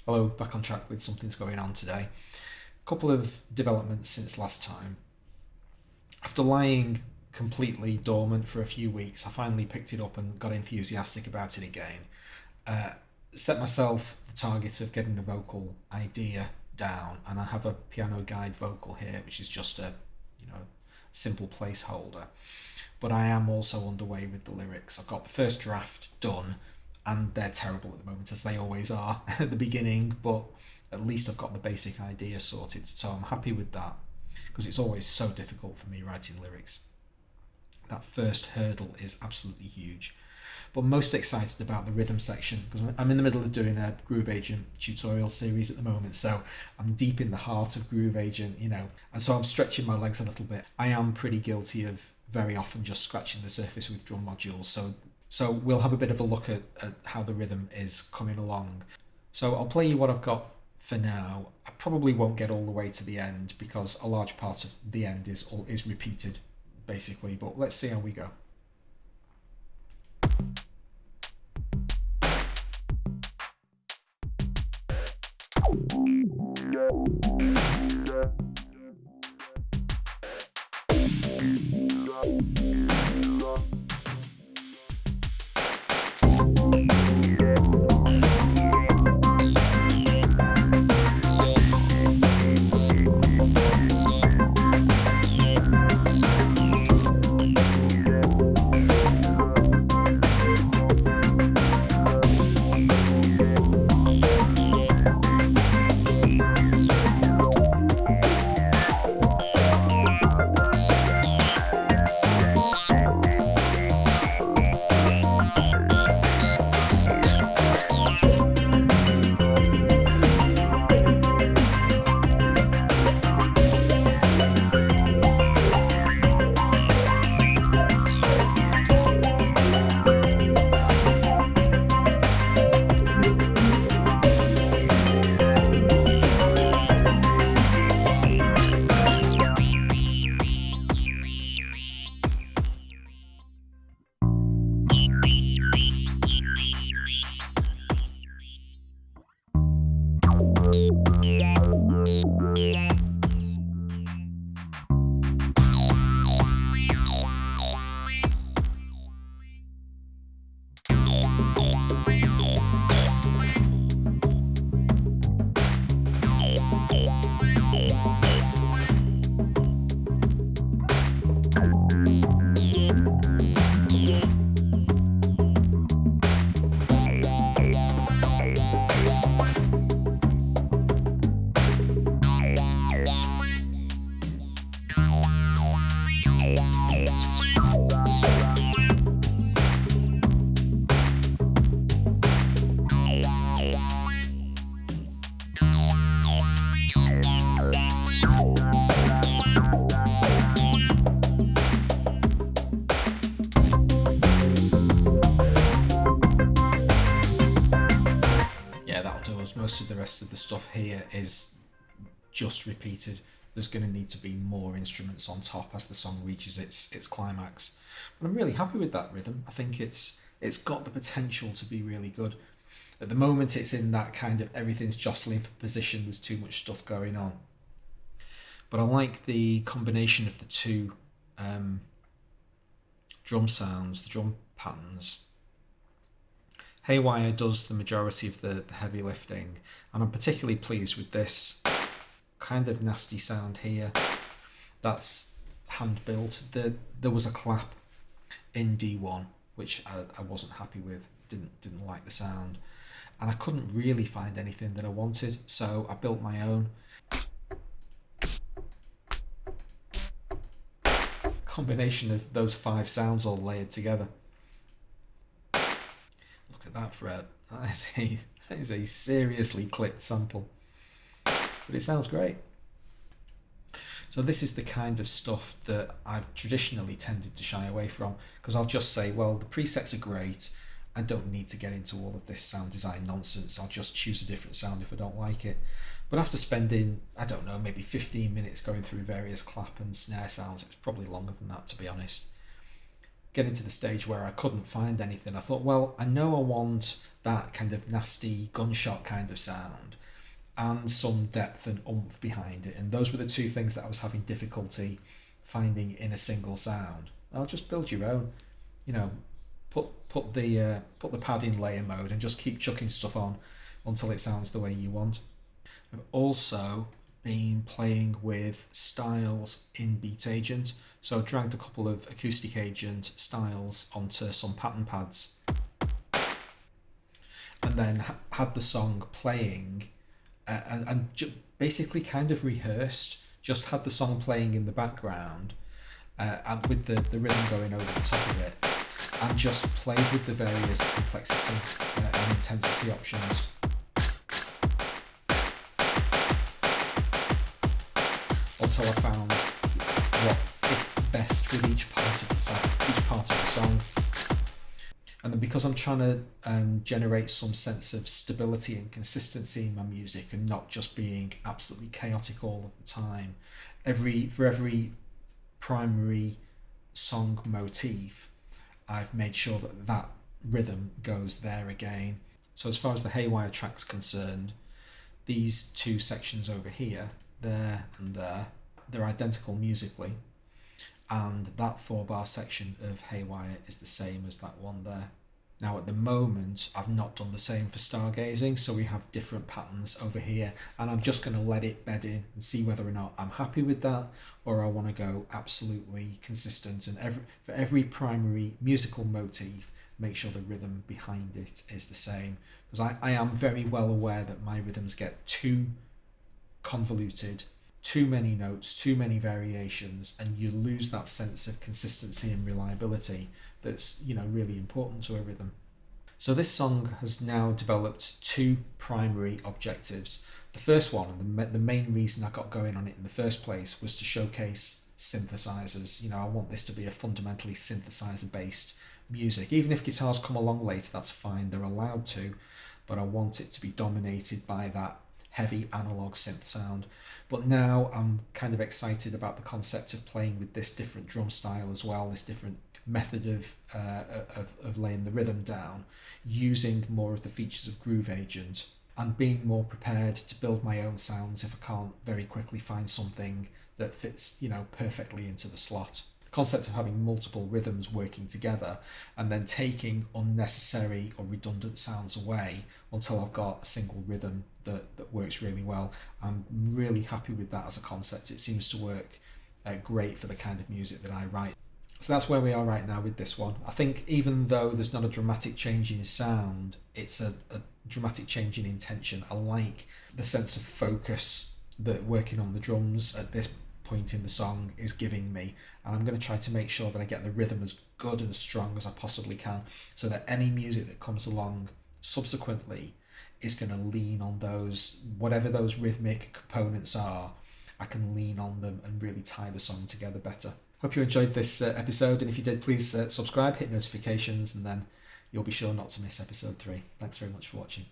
Hello, back on track with Something's Going On today. A couple of developments since last time. After lying completely dormant for a few weeks, I finally picked it up and got enthusiastic about it again. Uh, Set myself the target of getting a vocal idea down, and I have a piano guide vocal here, which is just a simple placeholder. But I am also underway with the lyrics. I've got the first draft done, and they're terrible at the moment, as they always are at the beginning, but at least I've got the basic idea sorted, so I'm happy with that, because it's always so difficult for me writing lyrics. That first hurdle is absolutely huge. But I'm most excited about the rhythm section, because I'm in the middle of doing a Groove Agent tutorial series at the moment, so I'm deep in the heart of Groove Agent, and so I'm stretching my legs a little bit. I am pretty guilty of very often just scratching the surface with drum modules, so we'll have a bit of a look at how the rhythm is coming along. So I'll play you what I've got for now. I probably won't get all the way to the end because a large part of the end is repeated, basically, but let's see how we go. Most of the rest of the stuff here is just repeated. There's going to need to be more instruments on top as the song reaches its climax. But I'm really happy with that rhythm. I think it's got the potential to be really good. At the moment, it's in that kind of everything's jostling for position. There's too much stuff going on. But I like the combination of the two drum sounds, the drum patterns. Haywire does the majority of the heavy lifting, and I'm particularly pleased with this kind of nasty sound here. That's hand built. There was a clap in D1 which I wasn't happy with, didn't like the sound, and I couldn't really find anything that I wanted, so I built my own. Combination of those 5 sounds all layered together. That fret, that is a seriously clipped sample, but it sounds great. So this is the kind of stuff that I've traditionally tended to shy away from, because I'll just say, well, the presets are great, I don't need to get into all of this sound design nonsense, I'll just choose a different sound if I don't like it. But after spending, I don't know, maybe 15 minutes going through various clap and snare sounds, it was probably longer than that, to be honest, getting to the stage where I couldn't find anything, I thought, well, I know I want that kind of nasty gunshot kind of sound and some depth and oomph behind it. And those were the two things that I was having difficulty finding in a single sound. I'll just build your own, you know, put the pad in layer mode and just keep chucking stuff on until it sounds the way you want. I've also been playing with styles in Beat Agent, so I dragged a couple of acoustic agent styles onto some pattern pads and then had the song playing and basically kind of rehearsed, just had the song playing in the background and with the rhythm going over the top of it, and just played with the various complexity and intensity options. Until I found what fit best with each part of the song. And then because I'm trying to generate some sense of stability and consistency in my music and not just being absolutely chaotic all of the time, for every primary song motif, I've made sure that rhythm goes there again. So as far as the Haywire track's concerned, these two sections over here, there and there, they're identical musically, and that 4-bar section of Haywire is the same as that one there. Now at the moment I've not done the same for Stargazing, so we have different patterns over here, and I'm just going to let it bed in and see whether or not I'm happy with that, or I want to go absolutely consistent and for every primary musical motif make sure the rhythm behind it is the same, because I am very well aware that my rhythms get too convoluted, too many notes, too many variations, and you lose that sense of consistency and reliability that's, you know, really important to a rhythm. So this song has now developed two primary objectives. The first one, and the main reason I got going on it in the first place, was to showcase synthesizers. You know, I want this to be a fundamentally synthesizer based music. Even if guitars come along later, that's fine, they're allowed to, but I want it to be dominated by that heavy analog synth sound. But now I'm kind of excited about the concept of playing with this different drum style as well, this different method of laying the rhythm down, using more of the features of Groove Agent, and being more prepared to build my own sounds if I can't very quickly find something that fits, you know, perfectly into the slot. Concept of having multiple rhythms working together and then taking unnecessary or redundant sounds away until I've got a single rhythm that works really well. I'm really happy with that as a concept. It seems to work great for the kind of music that I write. So that's where we are right now with this one. I think even though there's not a dramatic change in sound, it's a dramatic change in intention. I like the sense of focus that working on the drums at this point in the song is giving me, and I'm going to try to make sure that I get the rhythm as good and strong as I possibly can, so that any music that comes along subsequently is going to lean on those, whatever those rhythmic components are, I can lean on them and really tie the song together better. Hope you enjoyed this episode, and if you did, please subscribe, hit notifications, and then you'll be sure not to miss episode 3. Thanks very much for watching.